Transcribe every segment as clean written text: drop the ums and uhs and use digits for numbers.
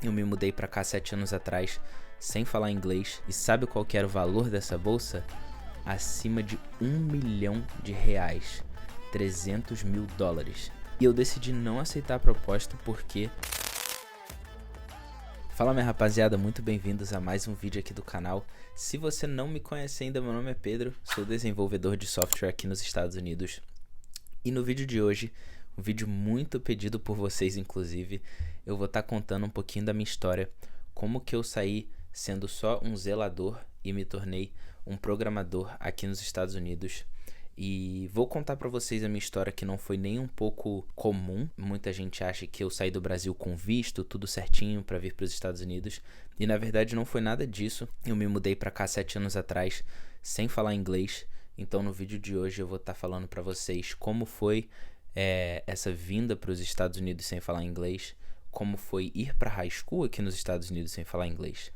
Eu me mudei pra cá 7 anos atrás, sem falar inglês, e sabe qual que era o valor dessa bolsa? Acima de R$ 1 milhão, 300 mil dólares. E eu decidi não aceitar a proposta porque... Fala minha rapaziada, muito bem-vindos a mais um vídeo aqui do canal. Se você não me conhece ainda, meu nome é Pedro, sou desenvolvedor de software aqui nos Estados Unidos. E no vídeo de hoje, um vídeo muito pedido por vocês inclusive, eu vou estar contando um pouquinho da minha história, como que eu saí sendo só um zelador e me tornei um programador aqui nos Estados Unidos. E vou contar pra vocês a minha história, que não foi nem um pouco comum. Muita gente acha que eu saí do Brasil com visto, tudo certinho pra vir pros Estados Unidos. E na verdade não foi nada disso. Eu me mudei pra cá 7 anos atrás, sem falar inglês. Então no vídeo de hoje eu vou estar falando pra vocês como foi essa vinda pros Estados Unidos sem falar inglês. Como foi ir pra high school aqui nos Estados Unidos sem falar inglês.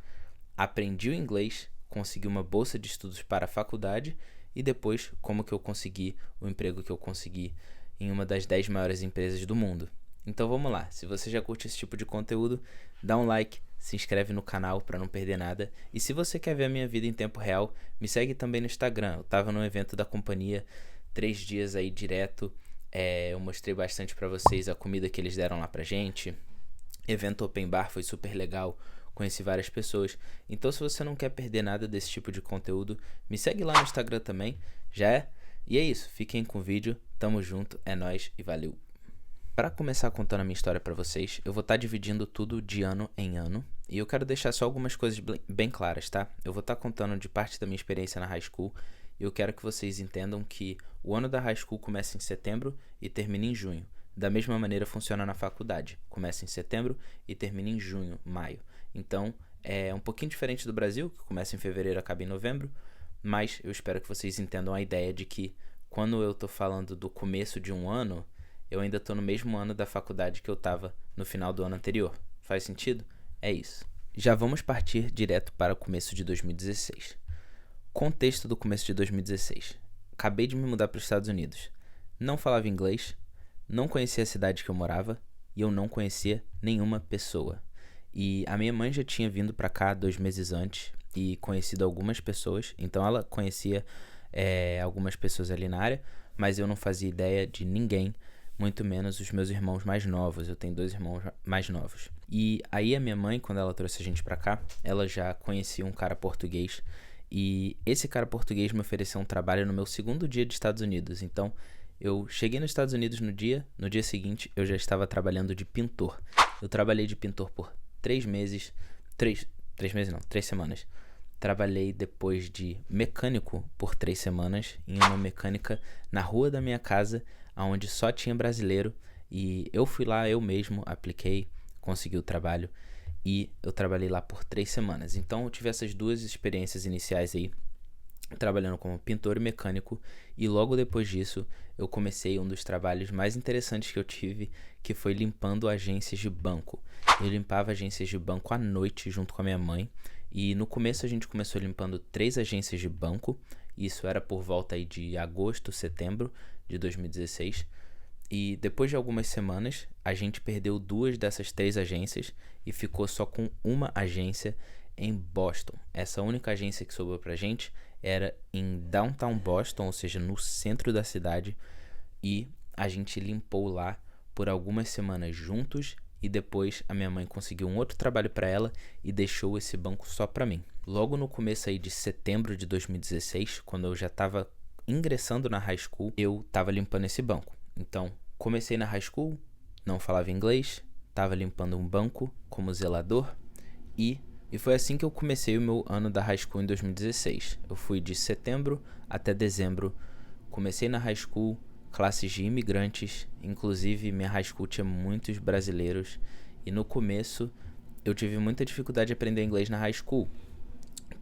Aprendi o inglês, consegui uma bolsa de estudos para a faculdade. E depois, como que eu consegui o emprego que eu consegui em uma das 10 maiores empresas do mundo. Então vamos lá, se você já curte esse tipo de conteúdo, dá um like, se inscreve no canal para não perder nada. E se você quer ver a minha vida em tempo real, me segue também no Instagram. Eu tava no evento da companhia, 3 dias aí direto. Eu mostrei bastante para vocês a comida que eles deram lá pra gente. Evento open bar, foi super legal. Conheci várias pessoas. Então se você não quer perder nada desse tipo de conteúdo, me segue lá no Instagram também, já é? E é isso, fiquem com o vídeo, tamo junto, é nóis e valeu. Para começar contando a minha história para vocês, eu vou estar dividindo tudo de ano em ano. E eu quero deixar só algumas coisas bem claras, tá? Eu vou estar contando de parte da minha experiência na high school. E eu quero que vocês entendam que o ano da high school começa em setembro e termina em junho. Da mesma maneira funciona na faculdade. Começa em setembro e termina em junho, maio. Então, é um pouquinho diferente do Brasil, que começa em fevereiro e acaba em novembro, mas eu espero que vocês entendam a ideia de que quando eu tô falando do começo de um ano, eu ainda tô no mesmo ano da faculdade que eu tava no final do ano anterior. Faz sentido? É isso. Já vamos partir direto para o começo de 2016. Contexto do começo de 2016. Acabei de me mudar para os Estados Unidos. Não falava inglês, não conhecia a cidade que eu morava e eu não conhecia nenhuma pessoa. E a minha mãe já tinha vindo pra cá 2 meses antes e conhecido algumas pessoas. Então ela conhecia algumas pessoas ali na área, mas eu não fazia ideia de ninguém, muito menos os meus irmãos mais novos. Eu tenho 2 irmãos mais novos. E aí a minha mãe, quando ela trouxe a gente pra cá, ela já conhecia um cara português. E esse cara português me ofereceu um trabalho no meu segundo dia de Estados Unidos. Então eu cheguei nos Estados Unidos no dia seguinte eu já estava trabalhando de pintor. Eu trabalhei de pintor por 3 meses, 3 meses não, 3 semanas. Trabalhei depois de mecânico por 3 semanas em uma mecânica na rua da minha casa, onde só tinha brasileiro. E eu fui lá, eu mesmo apliquei, consegui o trabalho e eu trabalhei lá por 3 semanas. Então eu tive essas 2 experiências iniciais aí, trabalhando como pintor e mecânico, e logo depois disso eu comecei um dos trabalhos mais interessantes que eu tive, que foi limpando agências de banco. Eu limpava agências de banco à noite junto com a minha mãe, e no começo a gente começou limpando 3 agências de banco. Isso era por volta aí de agosto, setembro de 2016. E depois de algumas semanas a gente perdeu 2 dessas 3 agências e ficou só com uma agência em Boston. Essa única agência que sobrou pra gente era em Downtown Boston, ou seja, no centro da cidade, e a gente limpou lá por algumas semanas juntos, e depois a minha mãe conseguiu um outro trabalho para ela e deixou esse banco só para mim. Logo no começo aí de setembro de 2016, quando eu já estava ingressando na high school, eu estava limpando esse banco. Então, comecei na high school, não falava inglês, estava limpando um banco como zelador, e foi assim que eu comecei o meu ano da high school em 2016. Eu fui de setembro até dezembro. Comecei na high school, classes de imigrantes. Inclusive, minha high school tinha muitos brasileiros. E no começo, eu tive muita dificuldade de aprender inglês na high school,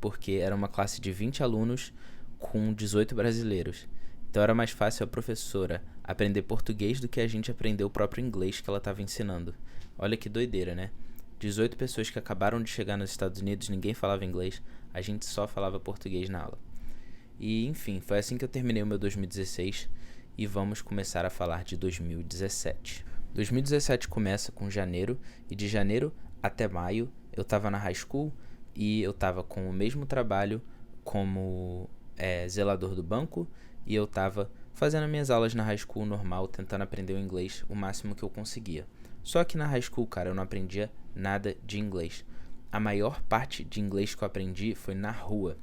porque era uma classe de 20 alunos com 18 brasileiros. Então era mais fácil a professora aprender português do que a gente aprender o próprio inglês que ela estava ensinando. Olha que doideira, né? 18 pessoas que acabaram de chegar nos Estados Unidos, ninguém falava inglês, a gente só falava português na aula. E enfim, foi assim que eu terminei o meu 2016 e vamos começar a falar de 2017. 2017 começa com janeiro, e de janeiro até maio, eu tava na high school e eu tava com o mesmo trabalho como zelador do banco, e eu tava fazendo minhas aulas na high school normal, tentando aprender o inglês o máximo que eu conseguia. Só que na high school, cara, eu não aprendia nada de inglês. A maior parte de inglês que eu aprendi foi na rua.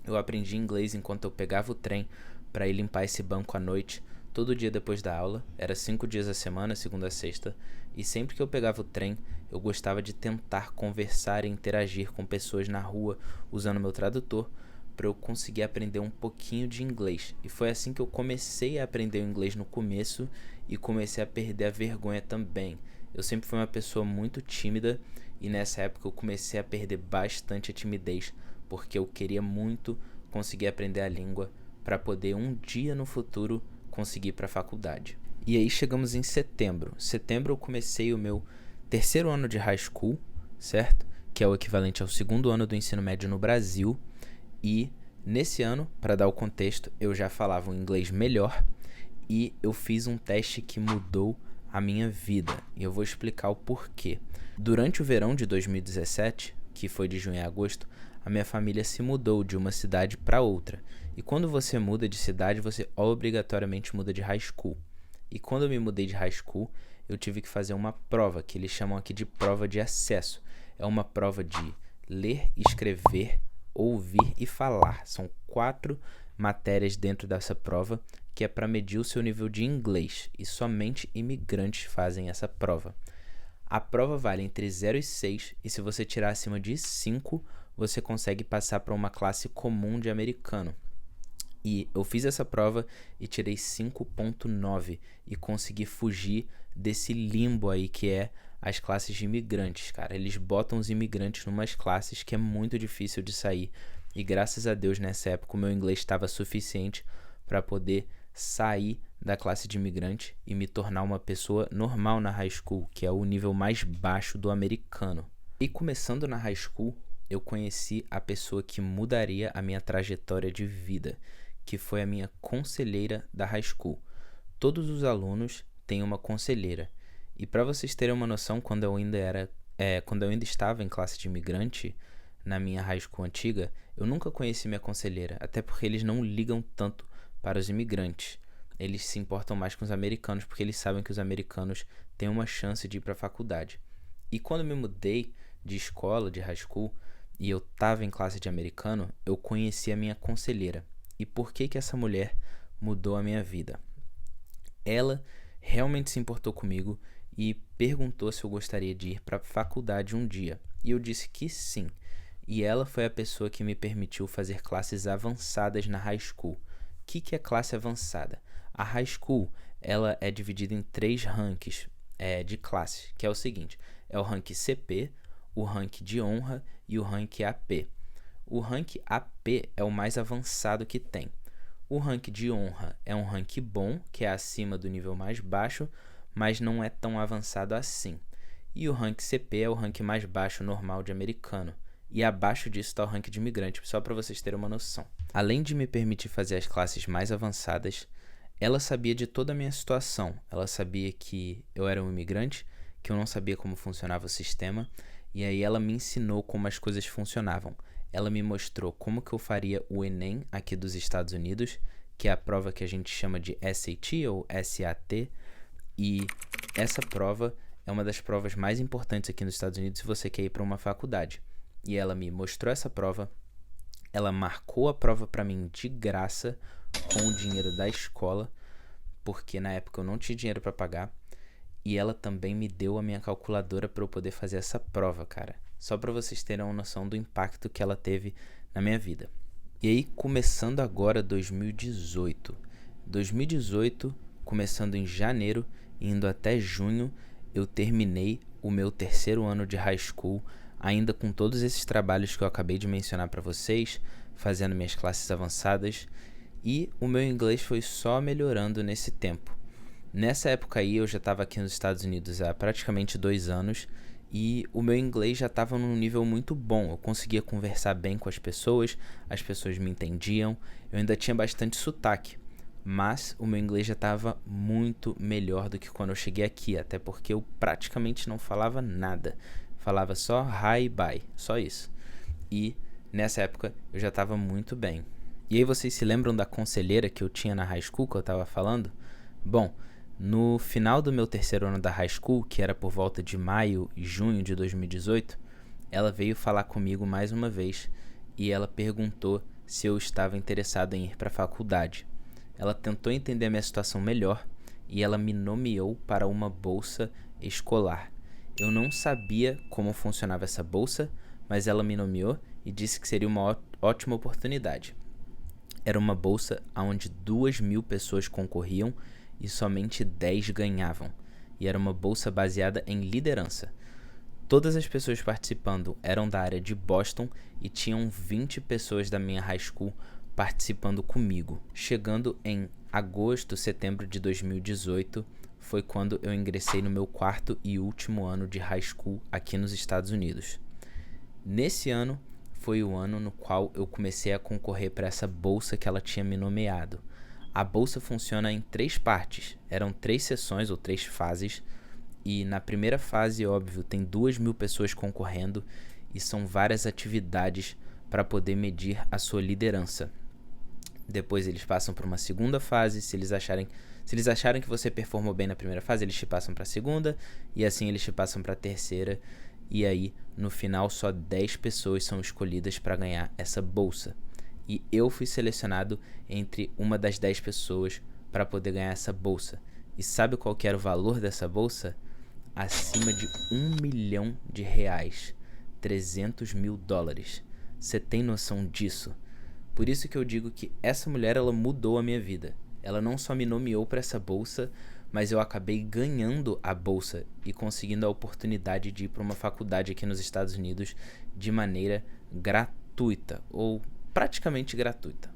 Eu aprendi inglês enquanto eu pegava o trem para ir limpar esse banco à noite, todo dia depois da aula. Era 5 dias a semana, segunda a sexta, e sempre que eu pegava o trem, eu gostava de tentar conversar e interagir com pessoas na rua usando meu tradutor para eu conseguir aprender um pouquinho de inglês. E foi assim que eu comecei a aprender o inglês no começo e comecei a perder a vergonha também. Eu sempre fui uma pessoa muito tímida e nessa época eu comecei a perder bastante a timidez, porque eu queria muito conseguir aprender a língua para poder um dia no futuro conseguir ir para a faculdade. E aí chegamos em setembro. Setembro eu comecei o meu terceiro ano de high school, certo? Que é o equivalente ao segundo ano do ensino médio no Brasil. E nesse ano, para dar o contexto, eu já falava um inglês melhor e eu fiz um teste que mudou a minha vida. E eu vou explicar o porquê. Durante o verão de 2017, que foi de junho a agosto, a minha família se mudou de uma cidade para outra. E quando você muda de cidade, você obrigatoriamente muda de high school. E quando eu me mudei de high school, eu tive que fazer uma prova, que eles chamam aqui de prova de acesso. É uma prova de ler, escrever, ouvir e falar. São 4 matérias dentro dessa prova, que é para medir o seu nível de inglês. E somente imigrantes fazem essa prova. A prova vale entre 0 e 6, e se você tirar acima de 5, você consegue passar para uma classe comum de americano. E eu fiz essa prova e tirei 5.9 e consegui fugir desse limbo aí que é as classes de imigrantes, cara. Eles botam os imigrantes numas classes que é muito difícil de sair. E graças a Deus, nessa época, o meu inglês estava suficiente para poder sair da classe de imigrante e me tornar uma pessoa normal na high school, que é o nível mais baixo do americano. E começando na high school, eu conheci a pessoa que mudaria a minha trajetória de vida, que foi a minha conselheira da high school. Todos os alunos têm uma conselheira. E para vocês terem uma noção, quando eu ainda estava em classe de imigrante, na minha high school antiga, eu nunca conheci minha conselheira, até porque eles não ligam tanto para os imigrantes. Eles se importam mais com os americanos, porque eles sabem que os americanos têm uma chance de ir para a faculdade. E quando eu me mudei de escola, de high school, e eu estava em classe de americano, eu conheci a minha conselheira. E por que que essa mulher mudou a minha vida? Ela realmente se importou comigo e perguntou se eu gostaria de ir para a faculdade um dia. E eu disse que sim. E ela foi a pessoa que me permitiu fazer classes avançadas na high school. O que é classe avançada? A high school, ela é dividida em 3 ranks de classe, que é o seguinte: é o rank CP, o rank de honra e o rank AP. O rank AP é o mais avançado que tem. O rank de honra é um rank bom, que é acima do nível mais baixo, mas não é tão avançado assim. E o rank CP é o rank mais baixo normal de americano. E abaixo disso está o rank de imigrante, só para vocês terem uma noção. Além de me permitir fazer as classes mais avançadas, ela sabia de toda a minha situação. Ela sabia que eu era um imigrante, que eu não sabia como funcionava o sistema, e aí ela me ensinou como as coisas funcionavam. Ela me mostrou como que eu faria o Enem aqui dos Estados Unidos, que é a prova que a gente chama de SAT ou SAT, e essa prova é uma das provas mais importantes aqui nos Estados Unidos se você quer ir para uma faculdade. E ela me mostrou essa prova, ela marcou a prova para mim de graça com o dinheiro da escola, porque na época eu não tinha dinheiro para pagar, e ela também me deu a minha calculadora para eu poder fazer essa prova, cara. Só para vocês terem uma noção do impacto que ela teve na minha vida. E aí, começando agora 2018. 2018, começando em janeiro, indo até junho, eu terminei o meu terceiro ano de high school, ainda com todos esses trabalhos que eu acabei de mencionar para vocês, fazendo minhas classes avançadas, e o meu inglês foi só melhorando nesse tempo. Nessa época aí, eu já estava aqui nos Estados Unidos há praticamente 2 anos, e o meu inglês já estava num nível muito bom. Eu conseguia conversar bem com as pessoas me entendiam, eu ainda tinha bastante sotaque, mas o meu inglês já estava muito melhor do que quando eu cheguei aqui, até porque eu praticamente não falava nada. falava só hi, bye, só isso. E nessa época eu já estava muito bem. E aí vocês se lembram da conselheira que eu tinha na high school que eu estava falando? Bom, no final do meu terceiro ano da high school, que era por volta de maio e junho de 2018, ela veio falar comigo mais uma vez e ela perguntou se eu estava interessado em ir para a faculdade. Ela tentou entender a minha situação melhor e ela me nomeou para uma bolsa escolar. Eu não sabia como funcionava essa bolsa, mas ela me nomeou e disse que seria uma ótima oportunidade. Era uma bolsa onde 2.000 pessoas concorriam e somente 10 ganhavam. E era uma bolsa baseada em liderança. Todas as pessoas participando eram da área de Boston e tinham 20 pessoas da minha high school participando comigo. Chegando em agosto, setembro de 2018, foi quando eu ingressei no meu quarto e último ano de high school aqui nos Estados Unidos. Nesse ano, foi o ano no qual eu comecei a concorrer para essa bolsa que ela tinha me nomeado. A bolsa funciona em 3 partes, eram 3 sessões ou 3 fases, e na primeira fase, óbvio, tem 2.000 pessoas concorrendo e são várias atividades para poder medir a sua liderança. Depois eles passam para uma segunda fase, se eles acharem que você performou bem na primeira fase, eles te passam para a segunda, e assim eles te passam para a terceira, e aí no final só 10 pessoas são escolhidas para ganhar essa bolsa. E eu fui selecionado entre uma das 10 pessoas para poder ganhar essa bolsa. E sabe qual que era o valor dessa bolsa? Acima de R$1 milhão, 300 mil dólares. Você tem noção disso? Por isso que eu digo que essa mulher, ela mudou a minha vida. Ela não só me nomeou para essa bolsa, mas eu acabei ganhando a bolsa e conseguindo a oportunidade de ir para uma faculdade aqui nos Estados Unidos de maneira gratuita, ou praticamente gratuita.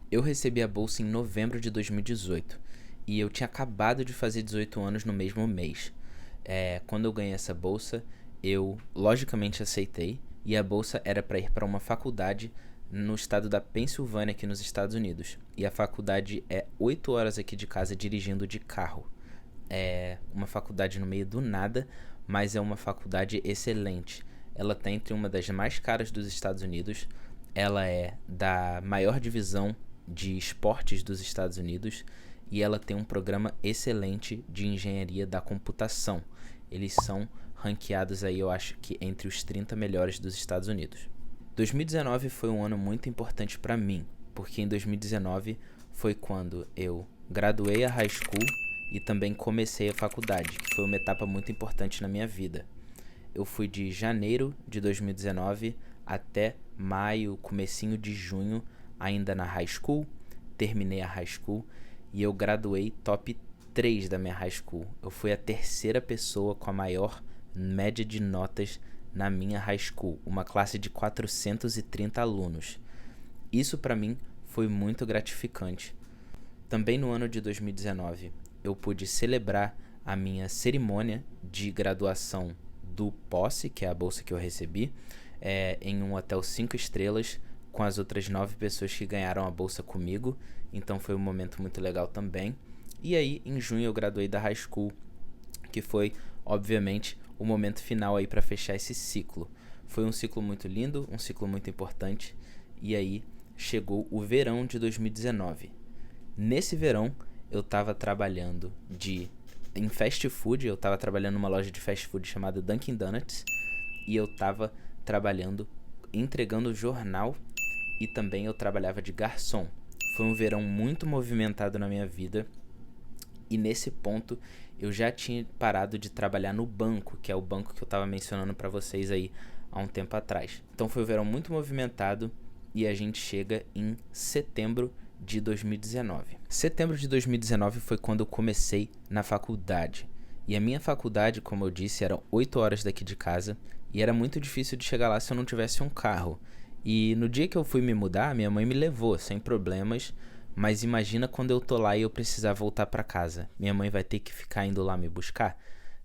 Eu recebi a bolsa em novembro de 2018 e eu tinha acabado de fazer 18 anos no mesmo mês. Quando eu ganhei essa bolsa, eu logicamente aceitei, e a bolsa era para ir para uma faculdade no estado da Pensilvânia, aqui nos Estados Unidos. E a faculdade é 8 horas aqui de casa dirigindo de carro. É uma faculdade no meio do nada, mas é uma faculdade excelente. Ela está entre uma das mais caras dos Estados Unidos. Ela é da maior divisão de esportes dos Estados Unidos e ela tem um programa excelente de engenharia da computação. Eles são ranqueados aí, eu acho que entre os 30 melhores dos Estados Unidos. 2019 foi um ano muito importante para mim, porque em 2019 foi quando eu graduei a high school e também comecei a faculdade, que foi uma etapa muito importante na minha vida. Eu fui de janeiro de 2019 até maio, comecinho de junho, ainda na high school, terminei a high school e eu graduei top 3 da minha high school. Eu fui a terceira pessoa com a maior média de notas na minha high school, uma classe de 430 alunos. Isso para mim foi muito gratificante. Também no ano de 2019, eu pude celebrar a minha cerimônia de graduação do Posse, que é a bolsa que eu recebi, em um hotel 5 estrelas, com as outras 9 pessoas que ganharam a bolsa comigo. Então foi um momento muito legal também. E aí, em junho, eu graduei da high school, que foi, obviamente, o momento final aí para fechar esse ciclo. Foi um ciclo muito lindo, um ciclo muito importante. E aí, chegou o verão de 2019. Nesse verão, eu estava trabalhando em fast food. Eu estava trabalhando numa loja de fast food chamada Dunkin' Donuts. E eu estava trabalhando, entregando jornal, e também eu trabalhava de garçom. Foi um verão muito movimentado na minha vida. E nesse ponto, eu já tinha parado de trabalhar no banco, que é o banco que eu estava mencionando para vocês aí há um tempo atrás. Então foi um verão muito movimentado e a gente chega em setembro de 2019. Setembro de 2019 foi quando eu comecei na faculdade. E a minha faculdade, como eu disse, era 8 horas daqui de casa e era muito difícil de chegar lá se eu não tivesse um carro. E no dia que eu fui me mudar, minha mãe me levou sem problemas. Mas imagina quando eu tô lá e eu precisar voltar para casa. Minha mãe vai ter que ficar indo lá me buscar?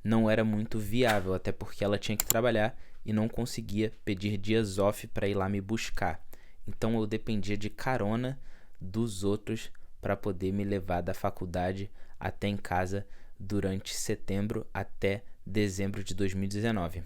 Não era muito viável, até porque ela tinha que trabalhar e não conseguia pedir dias off para ir lá me buscar. Então eu dependia de carona dos outros para poder me levar da faculdade até em casa durante setembro até dezembro de 2019.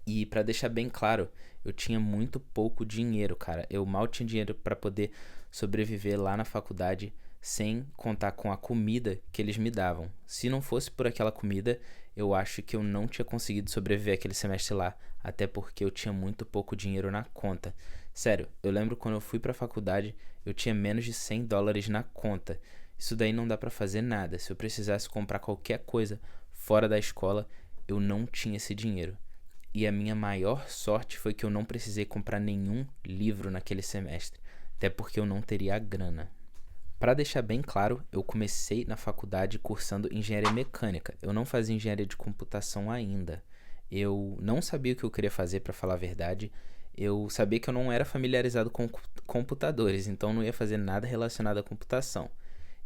E pra deixar bem claro, eu tinha muito pouco dinheiro, cara. Eu mal tinha dinheiro pra poder sobreviver lá na faculdade, sem contar com a comida que eles me davam. Se não fosse por aquela comida, eu acho que eu não tinha conseguido sobreviver aquele semestre lá, até porque eu tinha muito pouco dinheiro na conta. Sério, eu lembro quando eu fui pra faculdade, eu tinha menos de $100 na conta. Isso daí não dá pra fazer nada. Se eu precisasse comprar qualquer coisa fora da escola, eu não tinha esse dinheiro. E a minha maior sorte foi que eu não precisei comprar nenhum livro naquele semestre, até porque eu não teria a grana. Para deixar bem claro, eu comecei na faculdade cursando engenharia mecânica. Eu não fazia engenharia de computação ainda. Eu não sabia o que eu queria fazer, para falar a verdade. Eu sabia que eu não era familiarizado com computadores, então não ia fazer nada relacionado à computação.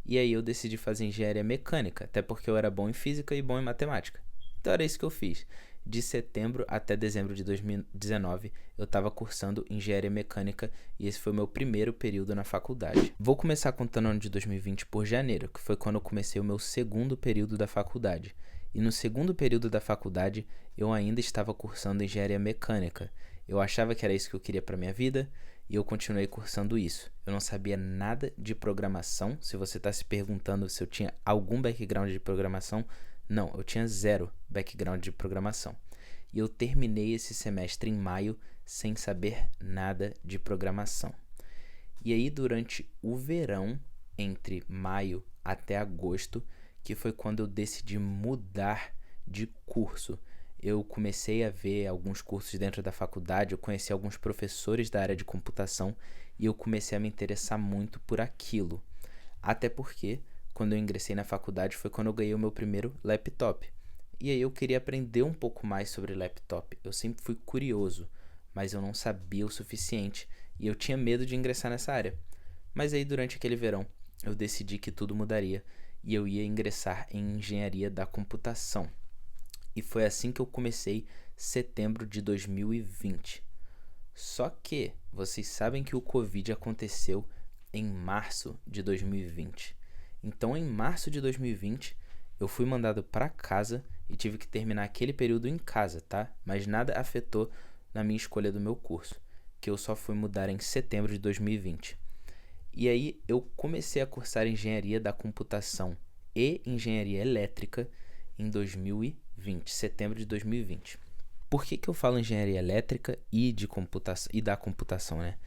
E aí eu decidi fazer engenharia mecânica, até porque eu era bom em física e bom em matemática. Então era isso que eu fiz. De setembro até dezembro de 2019, eu estava cursando engenharia mecânica e esse foi o meu primeiro período na faculdade. Vou começar contando o ano de 2020 por janeiro, que foi quando eu comecei o meu segundo período da faculdade. E no segundo período da faculdade, eu ainda estava cursando engenharia mecânica. Eu achava que era isso que eu queria para minha vida e eu continuei cursando isso. Eu não sabia nada de programação. Se você está se perguntando se eu tinha algum background de programação, não, eu tinha zero background de programação. E eu terminei esse semestre em maio sem saber nada de programação. E aí, durante o verão, entre maio até agosto, que foi quando eu decidi mudar de curso. Eu comecei a ver alguns cursos dentro da faculdade, eu conheci alguns professores da área de computação e eu comecei a me interessar muito por aquilo. Até porque, quando eu ingressei na faculdade, foi quando eu ganhei o meu primeiro laptop. E aí eu queria aprender um pouco mais sobre laptop. Eu sempre fui curioso, mas eu não sabia o suficiente e eu tinha medo de ingressar nessa área. Mas aí durante aquele verão, eu decidi que tudo mudaria e eu ia ingressar em engenharia da computação. E foi assim que eu comecei setembro de 2020. Só que vocês sabem que o Covid aconteceu em março de 2020. Então, em março de 2020, eu fui mandado para casa e tive que terminar aquele período em casa, tá? Mas nada afetou na minha escolha do meu curso, que eu só fui mudar em setembro de 2020. E aí eu comecei a cursar engenharia da computação e engenharia elétrica em 2020, setembro de 2020. Por que eu falo engenharia elétrica e de computação e da computação, né?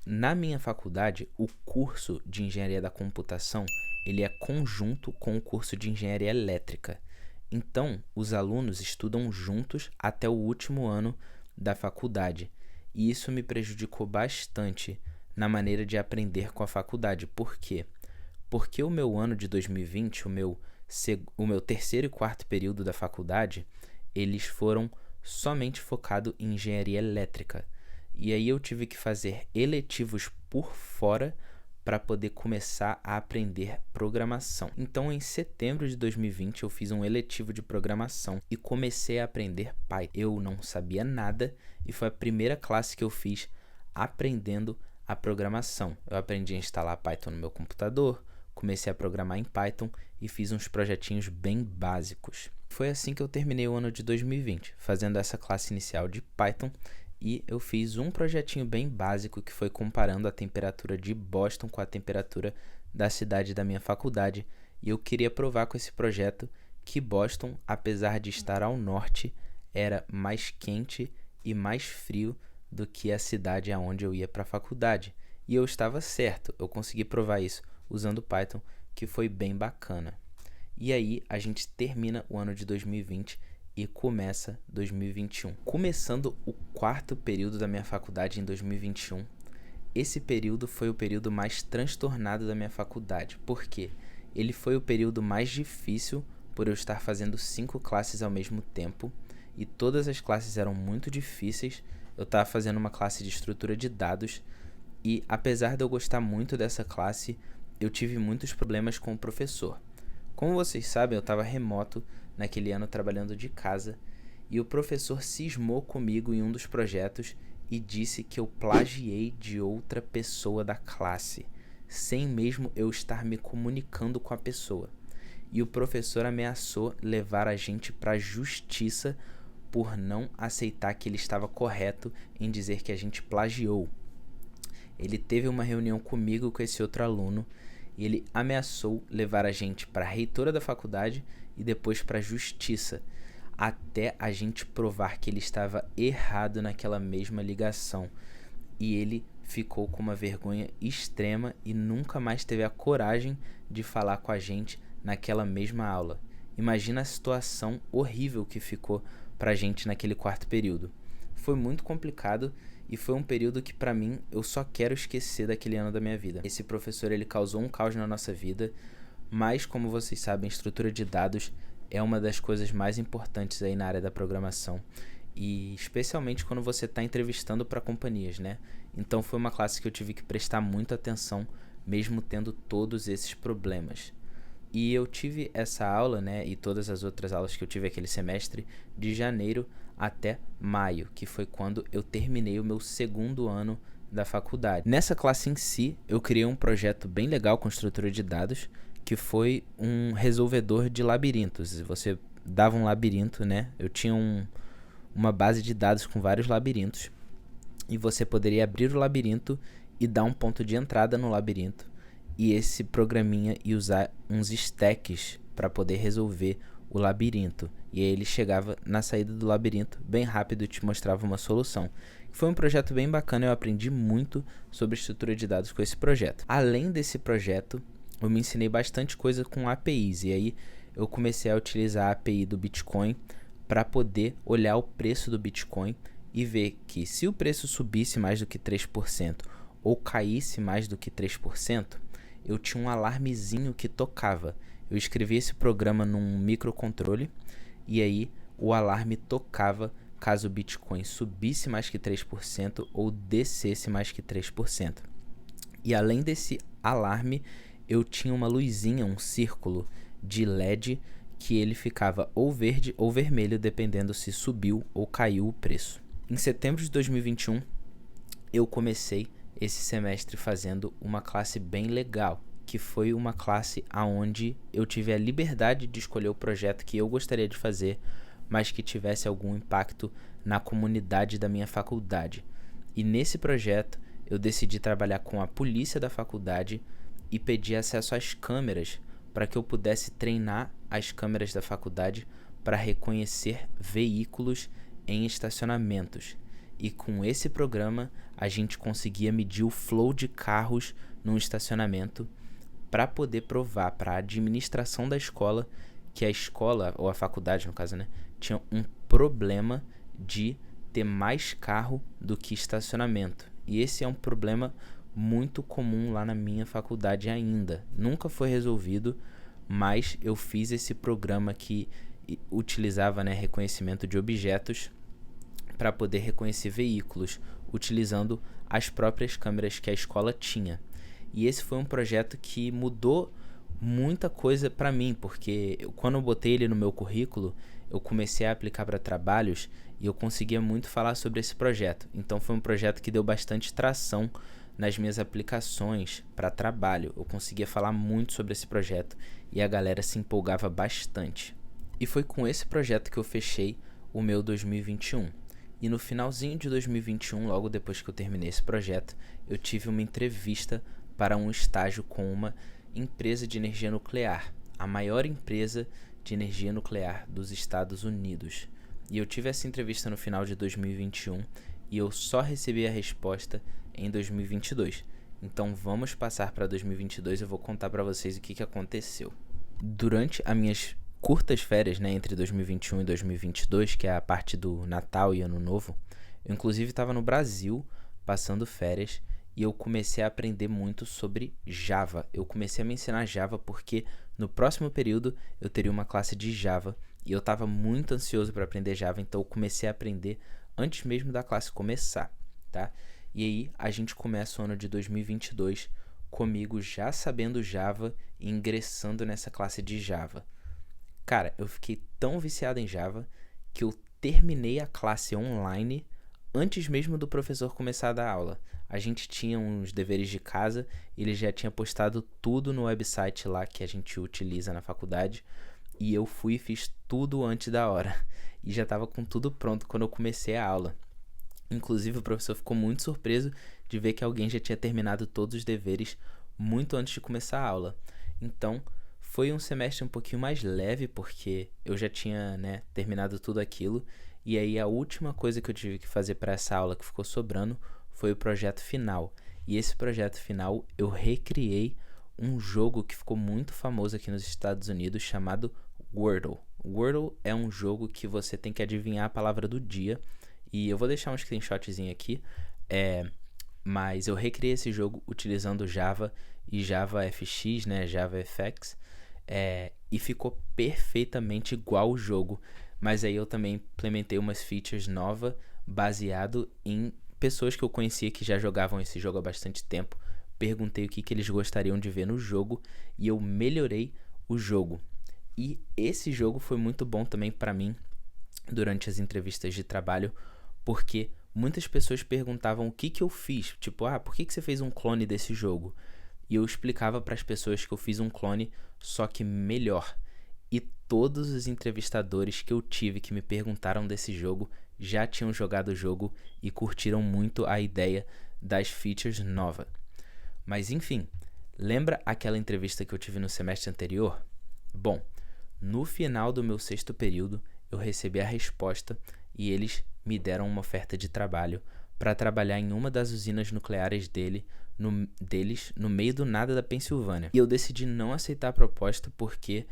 Na minha faculdade, o curso de engenharia da computação, ele é conjunto com o curso de engenharia elétrica. Então, os alunos estudam juntos até o último ano da faculdade. E isso me prejudicou bastante na maneira de aprender com a faculdade. Por quê? Porque o meu ano de 2020, o meu terceiro e quarto período da faculdade, eles foram somente focados em engenharia elétrica. E aí eu tive que fazer eletivos por fora para poder começar a aprender programação. Então, em setembro de 2020, eu fiz um eletivo de programação e comecei a aprender Python. Eu não sabia nada e foi a primeira classe que eu fiz aprendendo a programação. Eu aprendi a instalar Python no meu computador, comecei a programar em Python e fiz uns projetinhos bem básicos. Foi assim que eu terminei o ano de 2020, fazendo essa classe inicial de Python. E eu fiz um projetinho bem básico que foi comparando a temperatura de Boston com a temperatura da cidade da minha faculdade. E eu queria provar com esse projeto que Boston, apesar de estar ao norte, era mais quente e mais frio do que a cidade aonde eu ia para a faculdade. E eu estava certo, eu consegui provar isso usando Python, que foi bem bacana. E aí a gente termina o ano de 2020 e começa 2021. Começando o quarto período da minha faculdade em 2021, esse período foi o período mais transtornado da minha faculdade. Por quê? Ele foi o período mais difícil por eu estar fazendo 5 classes ao mesmo tempo e todas as classes eram muito difíceis. Eu estava fazendo uma classe de estrutura de dados e apesar de eu gostar muito dessa classe, eu tive muitos problemas com o professor. Como vocês sabem, eu estava remoto naquele ano trabalhando de casa e o professor cismou comigo em um dos projetos e disse que eu plagiei de outra pessoa da classe, sem mesmo eu estar me comunicando com a pessoa. E o professor ameaçou levar a gente para a justiça por não aceitar que ele estava correto em dizer que a gente plagiou. Ele teve uma reunião comigo com esse outro aluno e ele ameaçou levar a gente para a reitora da faculdade e depois para a justiça, até a gente provar que ele estava errado naquela mesma ligação. E ele ficou com uma vergonha extrema e nunca mais teve a coragem de falar com a gente naquela mesma aula. Imagina a situação horrível que ficou pra gente naquele quarto período. Foi muito complicado e foi um período que pra mim eu só quero esquecer daquele ano da minha vida. Esse professor ele causou um caos na nossa vida, mas como vocês sabem, estrutura de dados é uma das coisas mais importantes aí na área da programação. E especialmente quando você está entrevistando para companhias, né? Então foi uma classe que eu tive que prestar muita atenção, mesmo tendo todos esses problemas. E eu tive essa aula, né, e todas as outras aulas que eu tive aquele semestre, de janeiro até maio, que foi quando eu terminei o meu segundo ano da faculdade. Nessa classe em si, eu criei um projeto bem legal com estrutura de dados, que foi um resolvedor de labirintos. Você dava um labirinto, né? Eu tinha uma base de dados com vários labirintos e você poderia abrir o labirinto e dar um ponto de entrada no labirinto, e esse programinha ia usar uns stacks para poder resolver o labirinto, e aí ele chegava na saída do labirinto bem rápido e te mostrava uma solução. Foi um projeto bem bacana, eu aprendi muito sobre estrutura de dados com esse projeto. Além desse projeto, eu me ensinei bastante coisa com APIs, e aí eu comecei a utilizar a API do Bitcoin para poder olhar o preço do Bitcoin e ver que se o preço subisse mais do que 3% ou caísse mais do que 3%, eu tinha um alarmezinho que tocava. Eu escrevi esse programa num microcontrole e aí o alarme tocava caso o Bitcoin subisse mais que 3% ou descesse mais que 3%. E além desse alarme, eu tinha uma luzinha, um círculo de LED que ele ficava ou verde ou vermelho, dependendo se subiu ou caiu o preço. Em setembro de 2021, eu comecei esse semestre fazendo uma classe bem legal, que foi uma classe onde eu tive a liberdade de escolher o projeto que eu gostaria de fazer, mas que tivesse algum impacto na comunidade da minha faculdade. E nesse projeto, eu decidi trabalhar com a polícia da faculdade e pedir acesso às câmeras para que eu pudesse treinar as câmeras da faculdade para reconhecer veículos em estacionamentos. E com esse programa, a gente conseguia medir o flow de carros num estacionamento para poder provar para a administração da escola que a escola, ou a faculdade no caso, né, tinha um problema de ter mais carro do que estacionamento. E esse é um problema muito comum lá na minha faculdade ainda. Nunca foi resolvido, mas eu fiz esse programa que utilizava, né, reconhecimento de objetos para poder reconhecer veículos, utilizando as próprias câmeras que a escola tinha. E esse foi um projeto que mudou muita coisa para mim, porque quando eu botei ele no meu currículo, eu comecei a aplicar para trabalhos e eu conseguia muito falar sobre esse projeto. Então foi um projeto que deu bastante tração nas minhas aplicações para trabalho. Eu conseguia falar muito sobre esse projeto e a galera se empolgava bastante. E foi com esse projeto que eu fechei o meu 2021. E no finalzinho de 2021, logo depois que eu terminei esse projeto, eu tive uma entrevista para um estágio com uma empresa de energia nuclear, a maior empresa de energia nuclear dos Estados Unidos. E eu tive essa entrevista no final de 2021 e eu só recebi a resposta em 2022. Então vamos passar para 2022 e eu vou contar para vocês o que aconteceu. Durante as minhas curtas férias, né, entre 2021 e 2022, que é a parte do Natal e Ano Novo, eu inclusive estava no Brasil passando férias e eu comecei a aprender muito sobre Java. Eu comecei a me ensinar Java porque no próximo período eu teria uma classe de Java e eu estava muito ansioso para aprender Java, então eu comecei a aprender antes mesmo da classe começar, tá? E aí a gente começa o ano de 2022 comigo já sabendo Java e ingressando nessa classe de Java. Cara, eu fiquei tão viciado em Java que eu terminei a classe online antes mesmo do professor começar a dar aula. A gente tinha uns deveres de casa, ele já tinha postado tudo no website lá que a gente utiliza na faculdade, e eu fui e fiz tudo antes da hora. e já estava com tudo pronto quando eu comecei a aula. Inclusive, o professor ficou muito surpreso de ver que alguém já tinha terminado todos os deveres muito antes de começar a aula. Então, foi um semestre um pouquinho mais leve, porque eu já tinha, né, terminado tudo aquilo. E aí, a última coisa que eu tive que fazer para essa aula que ficou sobrando foi o projeto final. E esse projeto final, eu recriei um jogo que ficou muito famoso aqui nos Estados Unidos, chamado Wordle. Wordle é um jogo que você tem que adivinhar a palavra do dia. E eu vou deixar um screenshotzinho aqui, mas eu recriei esse jogo utilizando Java e JavaFX, né, JavaFX, e ficou perfeitamente igual o jogo. Mas aí eu também implementei umas features novas baseado em pessoas que eu conhecia que já jogavam esse jogo há bastante tempo. Perguntei o que eles gostariam de ver no jogo e eu melhorei o jogo. E esse jogo foi muito bom também para mim durante as entrevistas de trabalho, porque muitas pessoas perguntavam o que eu fiz. Tipo, por que você fez um clone desse jogo? E eu explicava para as pessoas que eu fiz um clone, só que melhor. E todos os entrevistadores que eu tive que me perguntaram desse jogo já tinham jogado o jogo e curtiram muito a ideia das features novas. Mas enfim, lembra aquela entrevista que eu tive no semestre anterior? Bom, no final do meu 6º período, eu recebi a resposta e eles me deram uma oferta de trabalho para trabalhar em uma das usinas nucleares deles no meio do nada da Pensilvânia. E eu decidi não aceitar a proposta porque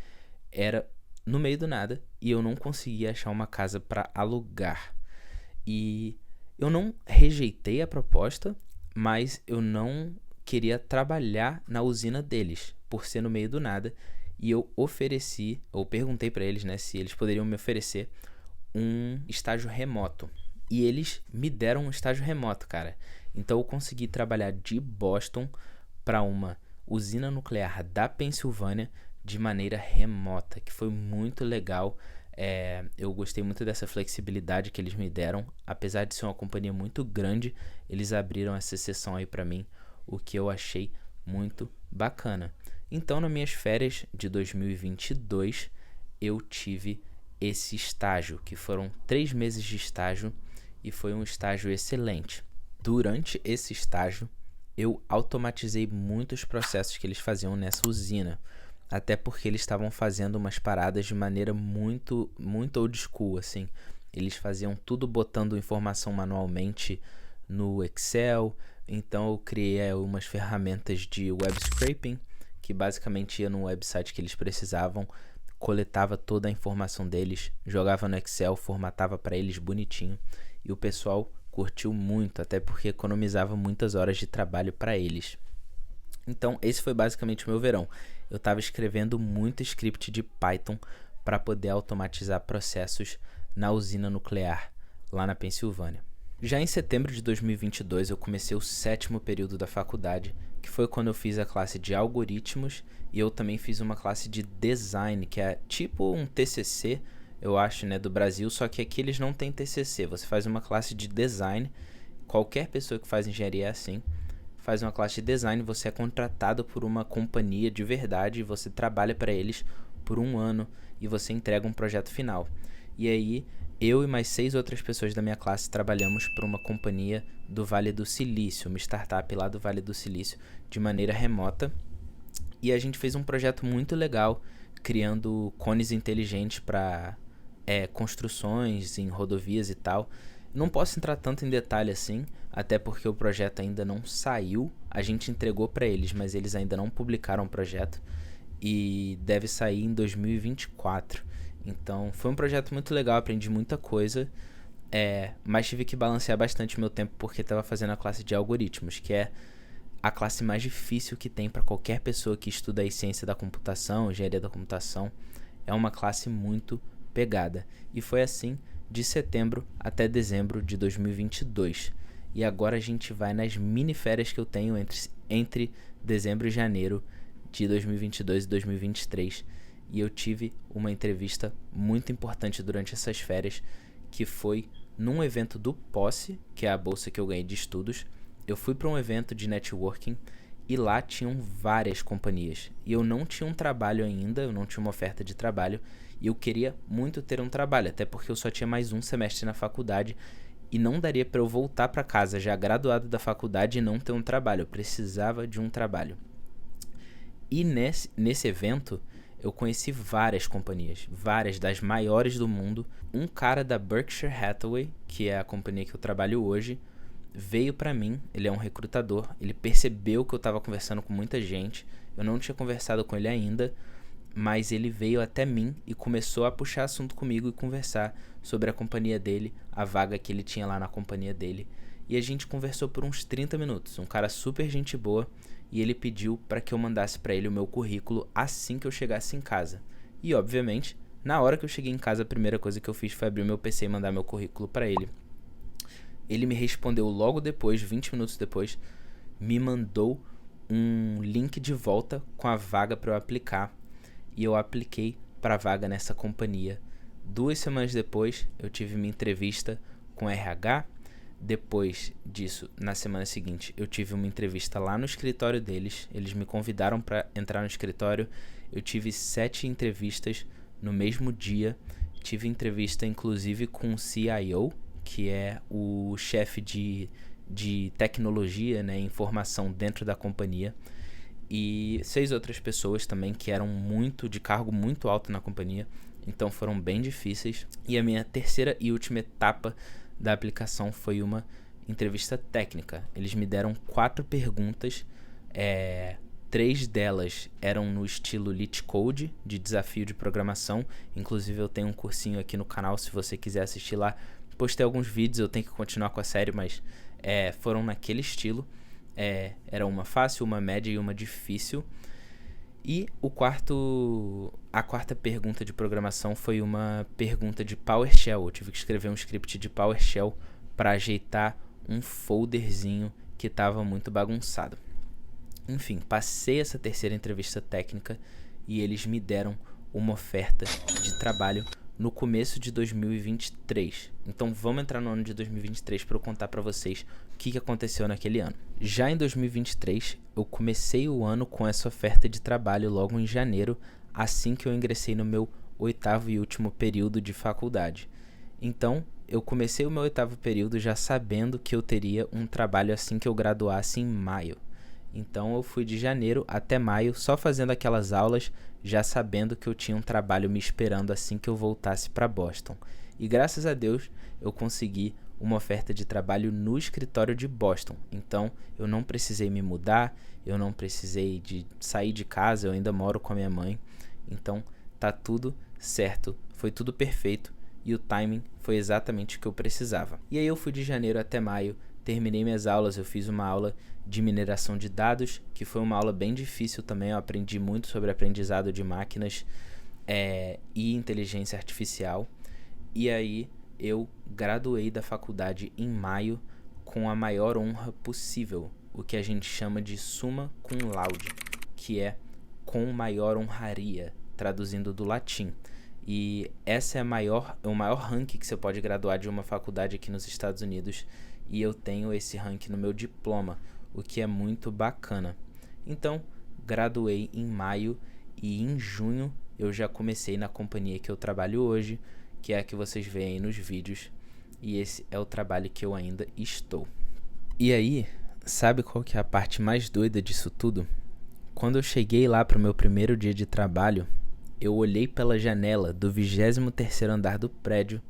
era no meio do nada e eu não conseguia achar uma casa para alugar. E eu não rejeitei a proposta, mas eu não queria trabalhar na usina deles por ser no meio do nada. E eu perguntei para eles, né, se eles poderiam me oferecer um estágio remoto. E eles me deram um estágio remoto, cara. Então eu consegui trabalhar de Boston para uma usina nuclear da Pensilvânia de maneira remota, que foi muito legal. Eu gostei muito dessa flexibilidade que eles me deram. Apesar de ser uma companhia muito grande, eles abriram essa exceção aí para mim, o que eu achei muito bacana. Então, nas minhas férias de 2022, eu tive esse estágio, que foram 3 meses de estágio, e foi um estágio excelente. Durante esse estágio, eu automatizei muitos processos que eles faziam nessa usina, até porque eles estavam fazendo umas paradas de maneira muito, muito old school, assim. Eles faziam tudo botando informação manualmente no Excel. Então eu criei umas ferramentas de web scraping, que basicamente ia no website que eles precisavam, coletava toda a informação deles, jogava no Excel, formatava para eles bonitinho, e o pessoal curtiu muito, até porque economizava muitas horas de trabalho para eles. Então esse foi basicamente o meu verão. Eu estava escrevendo muito script de Python para poder automatizar processos na usina nuclear lá na Pensilvânia. Já em setembro de 2022 eu comecei o 7º período da faculdade, que foi quando eu fiz a classe de algoritmos, e eu também fiz uma classe de design, que é tipo um TCC, eu acho, né, do Brasil, só que aqui eles não têm TCC. Você faz uma classe de design, qualquer pessoa que faz engenharia é assim, faz uma classe de design, você é contratado por uma companhia de verdade, você trabalha para eles por 1 ano e você entrega um projeto final. E aí eu e mais 6 outras pessoas da minha classe trabalhamos para uma companhia do Vale do Silício, uma startup lá do Vale do Silício, de maneira remota. E a gente fez um projeto muito legal, criando cones inteligentes para construções em rodovias e tal. Não posso entrar tanto em detalhe assim, até porque o projeto ainda não saiu. A gente entregou para eles, mas eles ainda não publicaram o projeto e deve sair em 2024. Então foi um projeto muito legal, aprendi muita coisa, mas tive que balancear bastante meu tempo porque estava fazendo a classe de algoritmos, que é a classe mais difícil que tem para qualquer pessoa que estuda a ciência da computação, engenharia da computação. É uma classe muito pegada. E foi assim de setembro até dezembro de 2022. E agora a gente vai nas mini férias que eu tenho entre dezembro e janeiro de 2022 e 2023. E eu tive uma entrevista muito importante durante essas férias, que foi num evento do Posse, que é a bolsa que eu ganhei de estudos. Eu fui para um evento de networking e lá tinham várias companhias. E eu não tinha um trabalho ainda, eu não tinha uma oferta de trabalho. E eu queria muito ter um trabalho, até porque eu só tinha mais um semestre na faculdade e não daria para eu voltar para casa já graduado da faculdade e não ter um trabalho. Eu precisava de um trabalho. E nesse evento eu conheci várias companhias, várias das maiores do mundo. Um cara da Berkshire Hathaway, que é a companhia que eu trabalho hoje, veio pra mim. Ele é um recrutador, ele percebeu que eu tava conversando com muita gente. Eu não tinha conversado com ele ainda, mas ele veio até mim e começou a puxar assunto comigo e conversar sobre a companhia dele, a vaga que ele tinha lá na companhia dele. E a gente conversou por uns 30 minutos, um cara super gente boa, e ele pediu para que eu mandasse para ele o meu currículo assim que eu chegasse em casa. E obviamente, na hora que eu cheguei em casa, a primeira coisa que eu fiz foi abrir o meu PC e mandar meu currículo para ele. Ele me respondeu logo depois, 20 minutos depois, me mandou um link de volta com a vaga para eu aplicar. E eu apliquei para a vaga nessa companhia. 2 semanas depois, eu tive minha entrevista com RH. Depois disso, na semana seguinte, eu tive uma entrevista lá no escritório deles. Eles me convidaram para entrar no escritório. Eu tive 7 entrevistas no mesmo dia. Tive entrevista, inclusive, com o CIO, que é o chefe de tecnologia, né, informação dentro da companhia. E 6 outras pessoas também que eram de cargo muito alto na companhia. Então foram bem difíceis. E a minha terceira e última etapa da aplicação foi uma entrevista técnica. Eles me deram 4 perguntas. 3 delas eram no estilo LeetCode, de desafio de programação. Inclusive eu tenho um cursinho aqui no canal, se você quiser assistir lá. Postei alguns vídeos, eu tenho que continuar com a série, mas foram naquele estilo. Era uma fácil, uma média e uma difícil. E a quarta pergunta de programação foi uma pergunta de PowerShell. Eu tive que escrever um script de PowerShell para ajeitar um folderzinho que estava muito bagunçado. Enfim, passei essa terceira entrevista técnica e eles me deram uma oferta de trabalho no começo de 2023. Então vamos entrar no ano de 2023 para eu contar para vocês o que aconteceu naquele ano. Já em 2023, eu comecei o ano com essa oferta de trabalho logo em janeiro, assim que eu ingressei no meu 8º e último período de faculdade. Então, eu comecei o meu 8º período já sabendo que eu teria um trabalho assim que eu graduasse em maio. Então, eu fui de janeiro até maio só fazendo aquelas aulas, já sabendo que eu tinha um trabalho me esperando assim que eu voltasse para Boston. E graças a Deus, eu consegui uma oferta de trabalho no escritório de Boston. Então, eu não precisei me mudar, eu não precisei de sair de casa, eu ainda moro com a minha mãe. Então, tá tudo certo, foi tudo perfeito e o timing foi exatamente o que eu precisava. E aí eu fui de janeiro até maio, terminei minhas aulas, eu fiz uma aula de mineração de dados, que foi uma aula bem difícil também, eu aprendi muito sobre aprendizado de máquinas e inteligência artificial. E aí eu graduei da faculdade em maio com a maior honra possível, o que a gente chama de summa cum laude, que é com maior honraria, traduzindo do latim. E essa é o maior ranking que você pode graduar de uma faculdade aqui nos Estados Unidos, e eu tenho esse ranking no meu diploma, o que é muito bacana. Então, graduei em maio e em junho eu já comecei na companhia que eu trabalho hoje, que é a que vocês veem aí nos vídeos, e esse é o trabalho que eu ainda estou. E aí, sabe qual que é a parte mais doida disso tudo? Quando eu cheguei lá pro meu primeiro dia de trabalho, eu olhei pela janela do 23º andar do prédio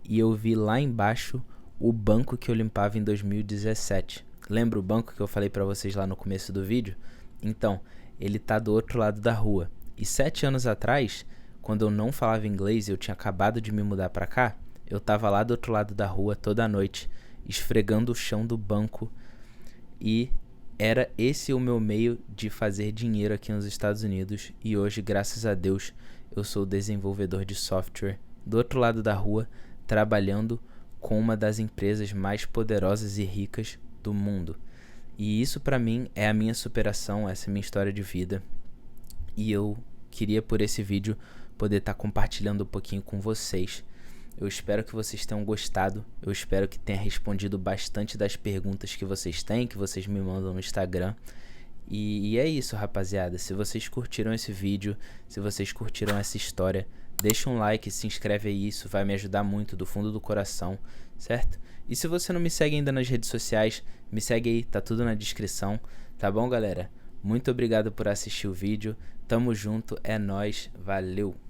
e eu vi lá embaixo o banco que eu limpava em 2017. Lembra o banco que eu falei pra vocês lá no começo do vídeo? Então, ele tá do outro lado da rua. E 7 anos atrás, quando eu não falava inglês e eu tinha acabado de me mudar pra cá, eu tava lá do outro lado da rua toda noite, esfregando o chão do banco, e era esse o meu meio de fazer dinheiro aqui nos Estados Unidos. E hoje, graças a Deus, eu sou desenvolvedor de software do outro lado da rua, trabalhando com uma das empresas mais poderosas e ricas do mundo. E isso pra mim é a minha superação, essa é a minha história de vida. E eu queria por esse vídeo poder estar compartilhando um pouquinho com vocês. Eu espero que vocês tenham gostado, eu espero que tenha respondido bastante das perguntas que vocês têm, que vocês me mandam no Instagram. E é isso, rapaziada. Se vocês curtiram esse vídeo, se vocês curtiram essa história, deixa um like, se inscreve aí, isso vai me ajudar muito do fundo do coração, certo? E se você não me segue ainda nas redes sociais, me segue aí, tá tudo na descrição, tá bom, galera? Muito obrigado por assistir o vídeo, tamo junto, é nóis, valeu!